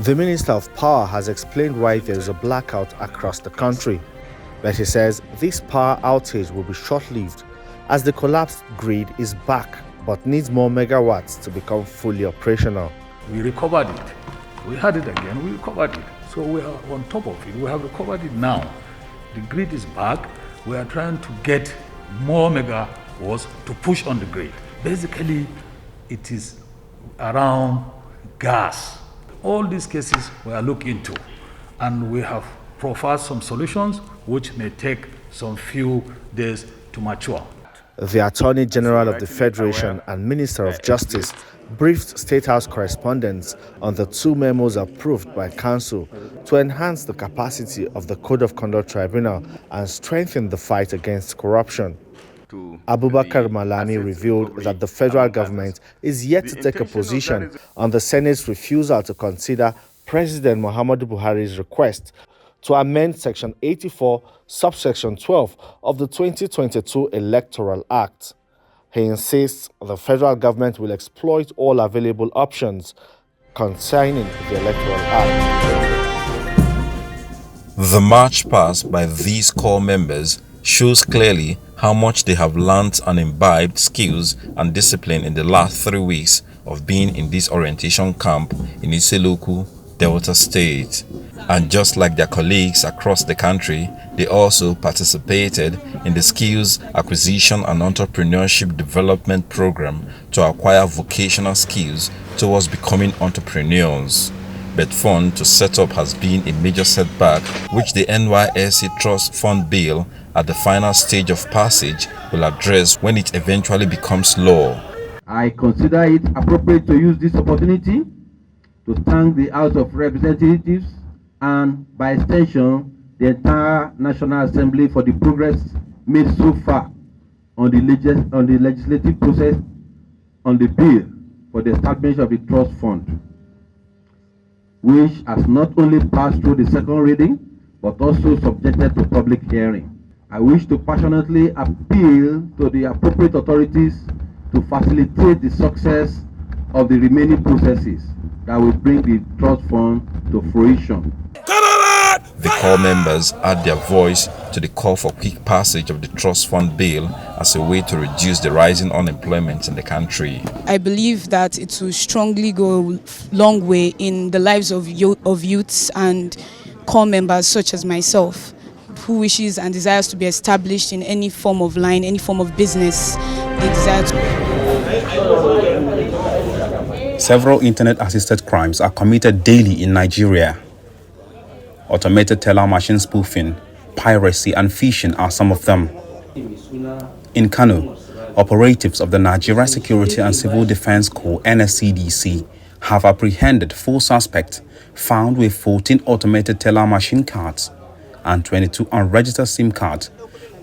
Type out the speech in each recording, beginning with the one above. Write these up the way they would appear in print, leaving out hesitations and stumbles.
The Minister of Power has explained why there is a blackout across the country, but he says this power outage will be short-lived as the collapsed grid is back but needs more megawatts to become fully operational. We recovered it. We had it again, we recovered it. So we are on top of it. We have recovered it now. The grid is back. We are trying to get more megawatts to push on the grid. Basically, it is around gas. All these cases we are looking into, and we have profiled some solutions which may take some few days to mature. The Attorney General of the Federation and Minister of Justice briefed State House correspondents on the two memos approved by Council to enhance the capacity of the Code of Conduct Tribunal and strengthen the fight against corruption. Abubakar Malami revealed that the federal government is yet to take a position on the Senate's refusal to consider President Muhammadu Buhari's request to amend Section 84, subsection 12 of the 2022 Electoral Act. He insists the federal government will exploit all available options concerning the Electoral Act. The march past by these core members shows clearly how much they have learnt and imbibed skills and discipline in the last 3 weeks of being in this orientation camp in Iseloku, Delta State. And just like their colleagues across the country, they also participated in the Skills Acquisition and Entrepreneurship Development Program to acquire vocational skills towards becoming entrepreneurs. But fund to set up has been a major setback, which the NYSC Trust Fund Bill at the final stage of passage will address when it eventually becomes law. I consider it appropriate to use this opportunity to thank the House of Representatives and, by extension, the entire National Assembly for the progress made so far on the legislative process on the bill for the establishment of the Trust Fund, which has not only passed through the second reading, but also subjected to public hearing. I wish to passionately appeal to the appropriate authorities to facilitate the success of the remaining processes that will bring the Trust Fund to fruition. The core members add their voice to the call for quick passage of the Trust Fund Bill as a way to reduce the rising unemployment in the country. I believe that it will strongly go a long way in the lives of youths and core members such as myself, who wishes and desires to be established in any form of line, any form of business they desire to. Several internet-assisted crimes are committed daily in Nigeria. Automated teller machine spoofing, piracy and phishing are some of them. In Kano, operatives of the Nigeria Security and Civil Defense Corps (NSCDC) have apprehended 4 suspects found with 14 automated teller machine cards and 22 unregistered SIM cards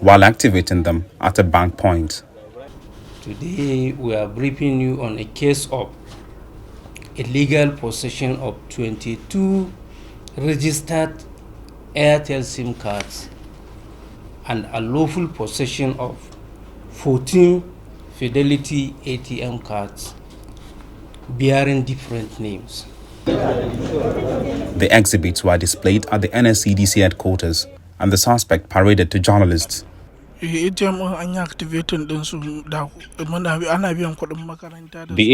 while activating them at a bank point. Today we are briefing you on a case of illegal possession of 22 registered Airtel SIM cards and unlawful possession of 14 Fidelity ATM cards bearing different names. The exhibits were displayed at the NSCDC headquarters and the suspect paraded to journalists. The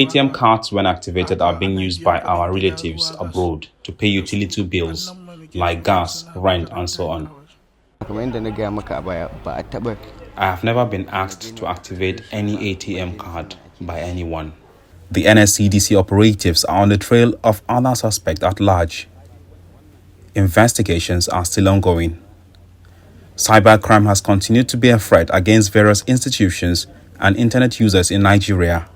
ATM cards, when activated, are being used by our relatives abroad to pay utility bills like gas, rent, and so on. I have never been asked to activate any ATM card by anyone. The NSCDC operatives are on the trail of other suspects at large. Investigations are still ongoing. Cybercrime has continued to be a threat against various institutions and internet users in Nigeria.